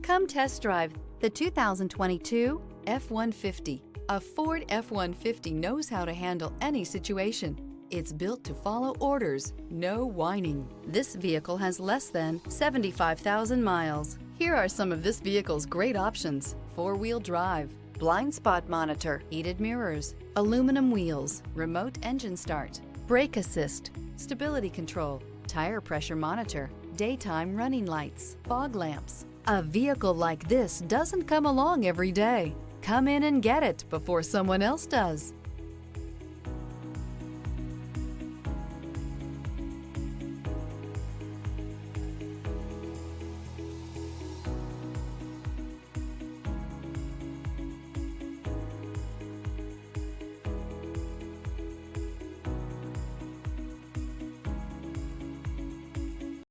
Come test drive the 2022 F-150. A Ford F-150 knows how to handle any situation. It's built to follow orders, no whining. This vehicle has less than 75,000 miles. Here are some of this vehicle's great options: four-wheel drive, blind spot monitor, heated mirrors, aluminum wheels, remote engine start, brake assist, stability control, tire pressure monitor, daytime running lights, fog lamps. A vehicle like this doesn't come along every day. Come in and get it before someone else does.